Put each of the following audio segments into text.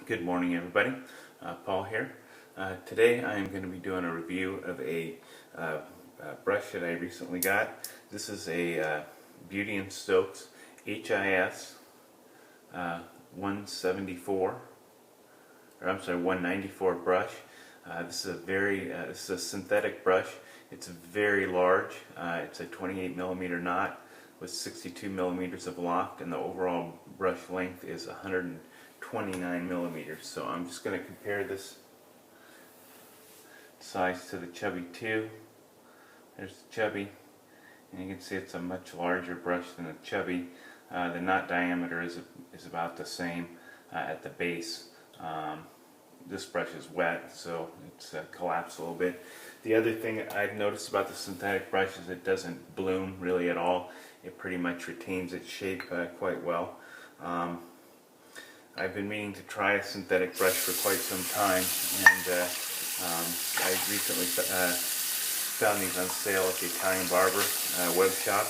Good morning, everybody. Paul here. Today I am going to be doing a review of a brush that I recently got. This is a Beauty & Stokes H.I.S. 174, or I'm sorry, 194 brush. This is a synthetic brush. It's very large. It's a 28 millimeter knot with 62 millimeters of loft, and the overall brush length is 129 millimeters. So I'm just going to compare this size to the Chubby 2. There's the Chubby, and you can see it's a much larger brush than the Chubby. The knot diameter is about the same at the base. This brush is wet, so it's collapsed a little bit. The other thing I've noticed about the synthetic brush is it doesn't bloom really at all. It pretty much retains its shape quite well. I've been meaning to try a synthetic brush for quite some time, and I recently found these on sale at the Italian Barber web shop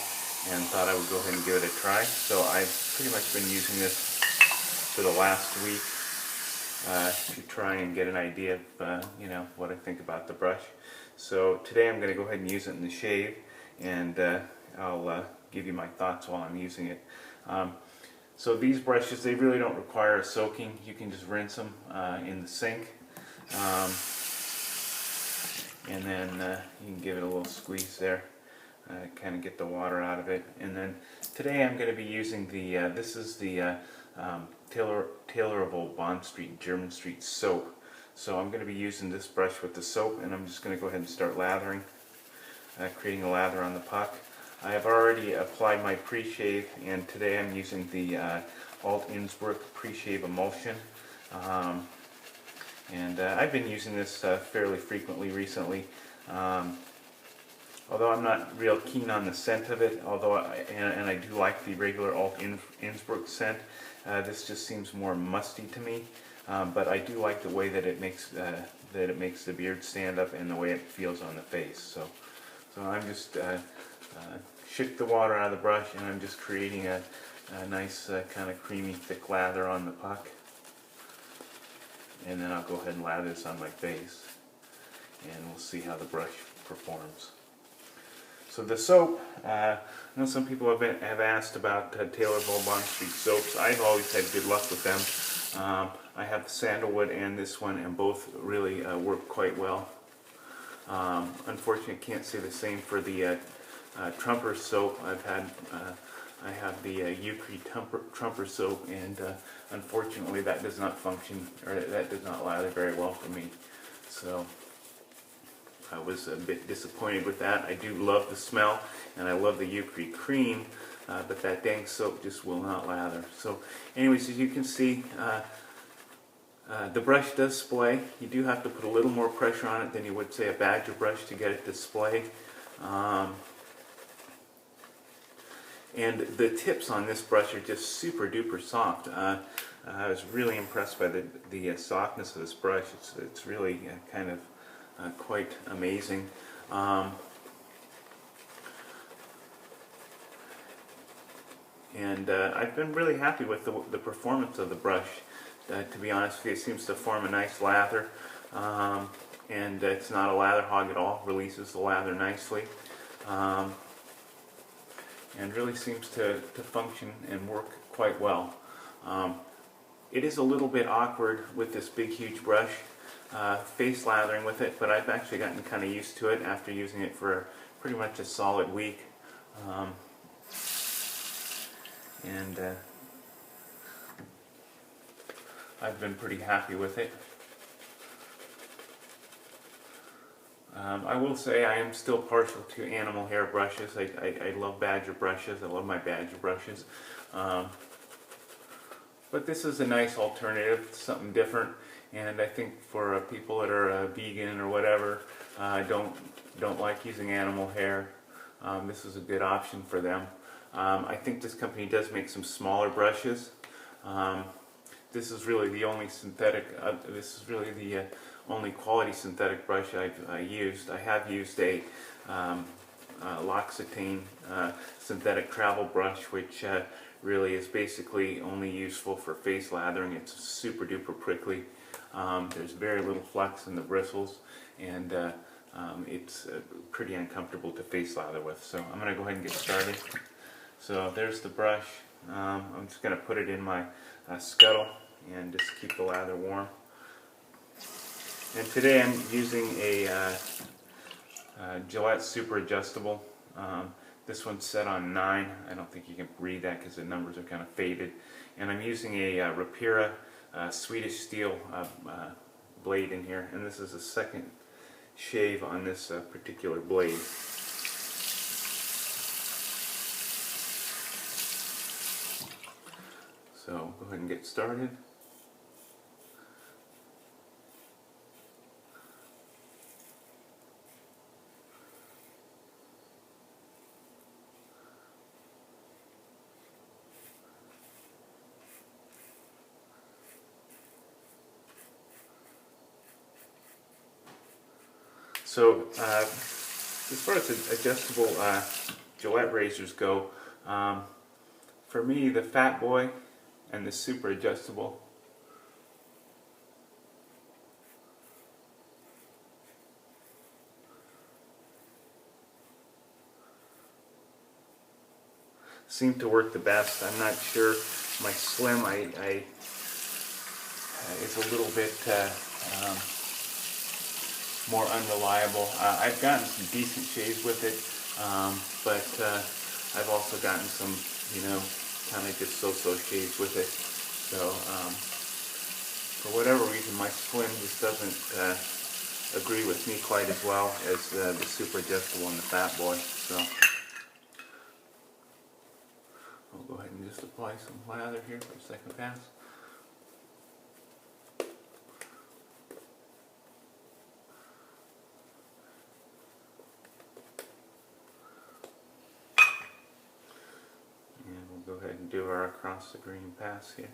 and thought I would go ahead and give it a try. So I've pretty much been using this for the last week to try and get an idea of what I think about the brush. So today I'm going to go ahead and use it in the shave, and I'll give you my thoughts while I'm using it. So these brushes, they really don't require a soaking. You can just rinse them in the sink, and then you can give it a little squeeze there, kind of get the water out of it. And then today I'm going to be using the this is the Tailorable Bond Street Jermyn St soap. So I'm going to be using this brush with the soap, and I'm just going to go ahead and start lathering, creating a lather on the puck. I have already applied my pre-shave, and today I'm using the Alt Innsbruck pre-shave emulsion. And I've been using this fairly frequently recently. Although I'm not real keen on the scent of it, and I do like the regular Alt Innsbruck scent, this just seems more musty to me. But I do like the way that it makes the beard stand up and the way it feels on the face. So I'm just shook the water out of the brush, and I'm just creating a nice kind of creamy thick lather on the puck. And then I'll go ahead and lather this on my face, and we'll see how the brush performs. So the soap, I know some people have asked about Tailorable Bond Street soaps. I've always had good luck with them. I have the sandalwood and this one, and both really work quite well. Unfortunately, I can't say the same for the Trumper soap. I have the Eucre Trumper soap, and unfortunately that does not function, or that does not lather very well for me. So I was a bit disappointed with that. I do love the smell, and I love the Eucre cream, but that dang soap just will not lather. So anyways, as you can see, the brush does splay. You do have to put a little more pressure on it than you would, say, a Badger brush to get it to splay. And the tips on this brush are just super duper soft. I was really impressed by the softness of this brush. It's really kind of quite amazing. And I've been really happy with the performance of the brush. To be honest with you, it seems to form a nice lather, and it's not a lather hog at all. Releases the lather nicely, and really seems to function and work quite well. It is a little bit awkward with this big huge brush, face lathering with it, but I've actually gotten kind of used to it after using it for pretty much a solid week. And I've been pretty happy with it. I will say I am still partial to animal hair brushes. I love Badger brushes. I love my Badger brushes. But this is a nice alternative, something different. And I think for people that are vegan or whatever, don't like using animal hair, this is a good option for them. I think this company does make some smaller brushes. This is really the only synthetic. This is really the only quality synthetic brush I've used. I have used a L'Occitane synthetic travel brush, which really is basically only useful for face lathering. It's super duper prickly. There's very little flex in the bristles, and it's pretty uncomfortable to face lather with. So I'm going to go ahead and get started. So there's the brush. I'm just going to put it in my scuttle and just keep the lather warm. And today I'm using a Gillette super adjustable. This one's set on 9. I don't think you can read that because the numbers are kind of faded. And I'm using a Rapira Swedish Steel blade in here. And this is the second shave on this particular blade. So go ahead and get started. So as far as adjustable Gillette razors go, for me the Fat Boy and the super adjustable seem to work the best. I'm not sure. My Slim is a little bit more unreliable. I've gotten some decent shaves with it, but I've also gotten some, kind of just so-so shaves with it. So for whatever reason, my Slim just doesn't agree with me quite as well as the super adjustable and the Fat Boy. So I'll go ahead and just apply some lather here for a second pass. Go ahead and do our across the green pass here.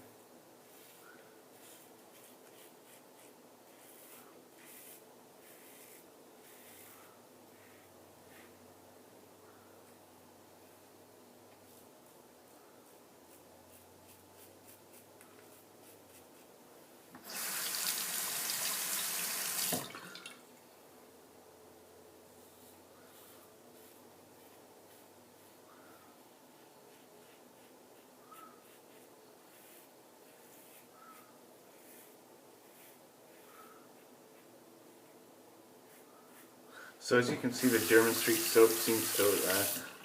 So as you can see, the Jermyn St soap seems to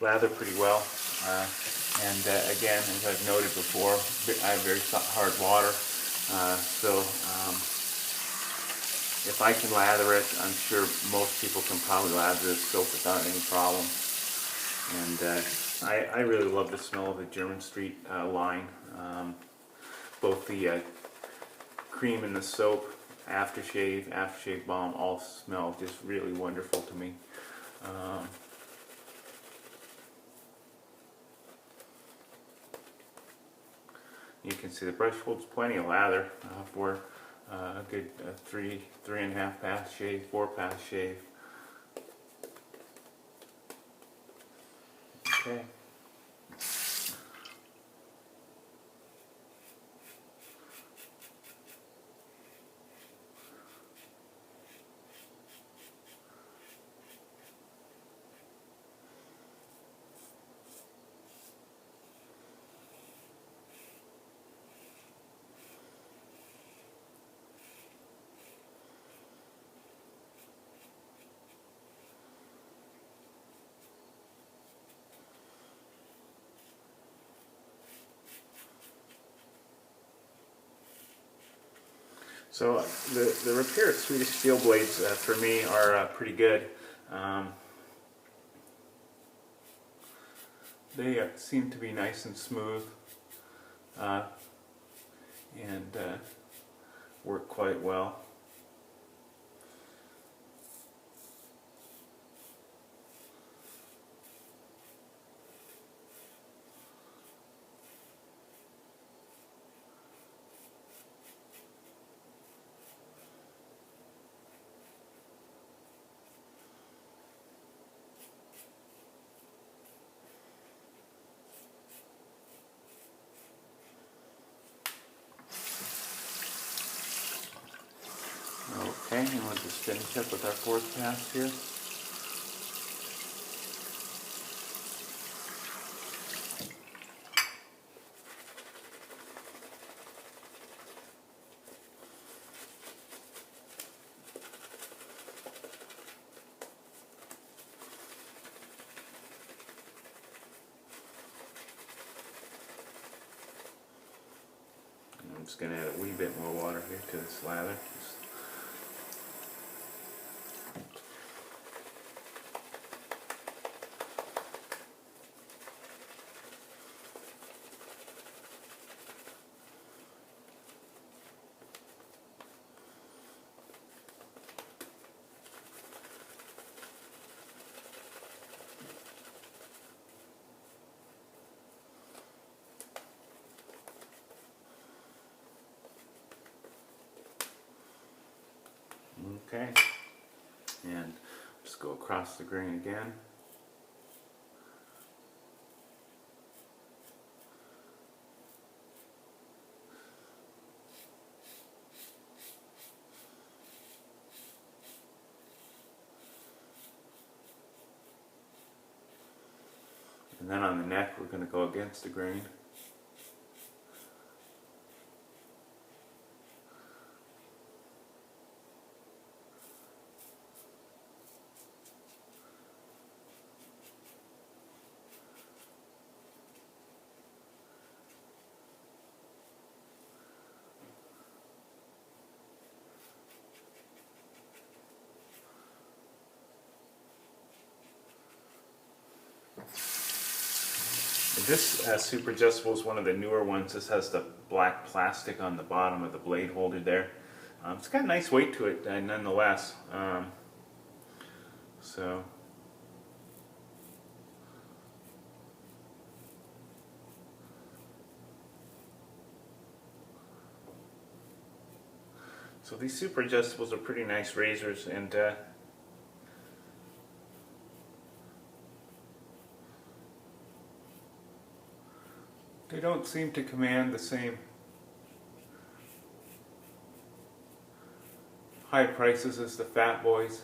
lather pretty well. And again, as I've noted before, I have very hard water. So if I can lather it, I'm sure most people can probably lather this soap without any problem. And I really love the smell of the Jermyn St line. Both the cream and the soap, aftershave balm, all smell just really wonderful to me. You can see the brush holds plenty of lather for a good 3.5 pass shave, 4 pass shave. Okay. So the Rapira Swedish Steel blades for me are pretty good. They seem to be nice and smooth and work quite well. Okay, and we'll just finish up with our fourth pass here. I'm just going to add a wee bit more water here to this lather. Okay, and just go across the grain again. And then on the neck we're going to go against the grain. This super adjustable is one of the newer ones. This has the black plastic on the bottom of the blade holder there. It's got a nice weight to it nonetheless. So these super adjustables are pretty nice razors, and they don't seem to command the same high prices as the Fat Boys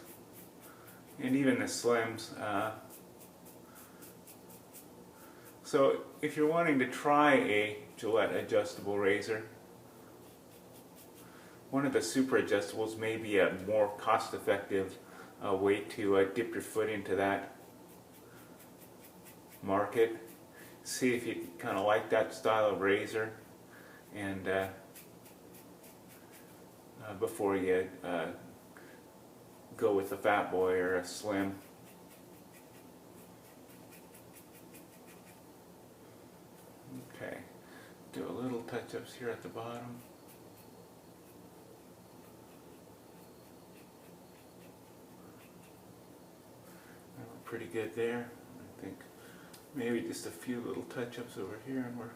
and even the Slims. So if you're wanting to try a Gillette adjustable razor, one of the super adjustables may be a more cost-effective way to dip your foot into that market. See if you kind of like that style of razor, and before you go with a Fat Boy or a Slim. Okay, do a little touch-ups here at the bottom. Pretty good there. I think maybe just a few little touch-ups over here, and we're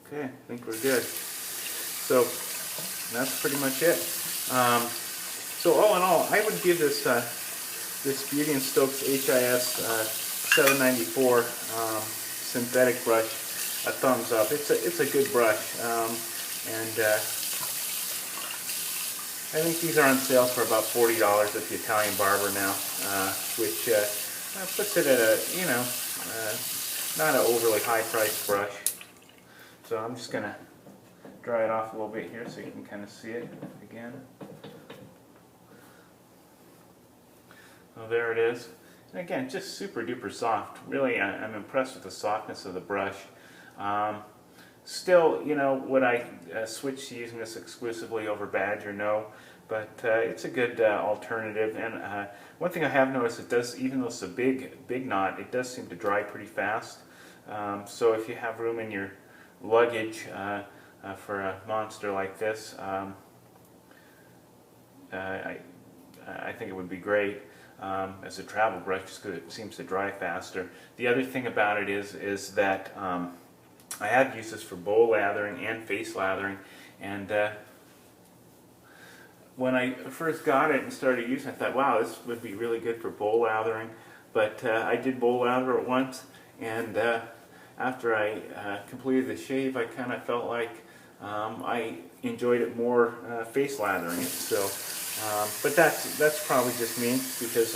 okay. I think we're good. So that's pretty much it. So all in all, I would give this this Beauty & Stokes H.I.S. 794 synthetic brush a thumbs up. It's a good brush, and I think these are on sale for about $40 at the Italian Barber now, which puts it at a not an overly high priced brush. So I'm just gonna dry it off a little bit here so you can kind of see it again. Oh, there it is. And again, just super duper soft. Really, I'm impressed with the softness of the brush. Still, would I switch to using this exclusively over Badger? No, but it's a good alternative. And one thing I have noticed, it does, even though it's a big knot, it does seem to dry pretty fast. So if you have room in your luggage for a monster like this, I think it would be great. As a travel brush, just because it seems to dry faster. The other thing about it is that I have used this for bowl lathering and face lathering, and when I first got it and started using it, I thought, wow, this would be really good for bowl lathering. But I did bowl lather it once, and after I completed the shave, I kind of felt like I enjoyed it more face lathering it. So, but that's probably just me, because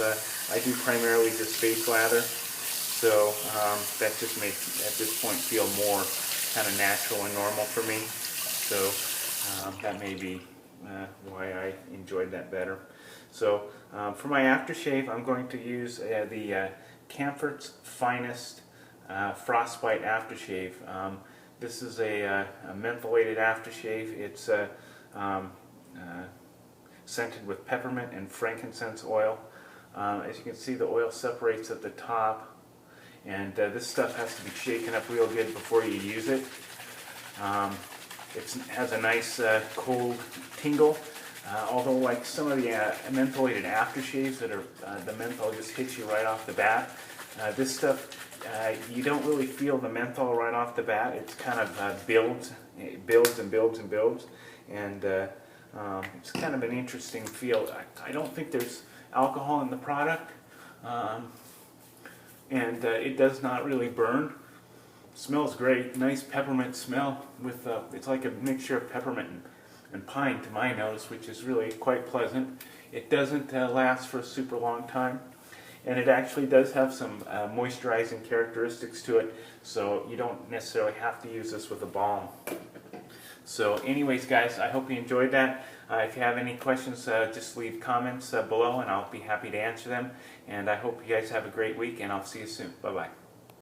I do primarily just face lather. So that just makes, at this point, feel more kind of natural and normal for me. So that may be why I enjoyed that better. So for my aftershave, I'm going to use the Kampert's Finest Frostbite aftershave. This is a mentholated aftershave. It's scented with peppermint and frankincense oil. As you can see, the oil separates at the top, and this stuff has to be shaken up real good before you use it. It has a nice cold tingle, although like some of the mentholated aftershaves that are, the menthol just hits you right off the bat. This stuff, you don't really feel the menthol right off the bat. It's kind of builds and builds and builds, and it's kind of an interesting feel. I don't think there's alcohol in the product, and it does not really burn. Smells great, nice peppermint smell with it's like a mixture of peppermint and pine to my nose, which is really quite pleasant. It doesn't last for a super long time, and it actually does have some moisturizing characteristics to it, so you don't necessarily have to use this with a balm. So anyways, guys, I hope you enjoyed that. If you have any questions, just leave comments below, and I'll be happy to answer them. And I hope you guys have a great week, and I'll see you soon. Bye-bye.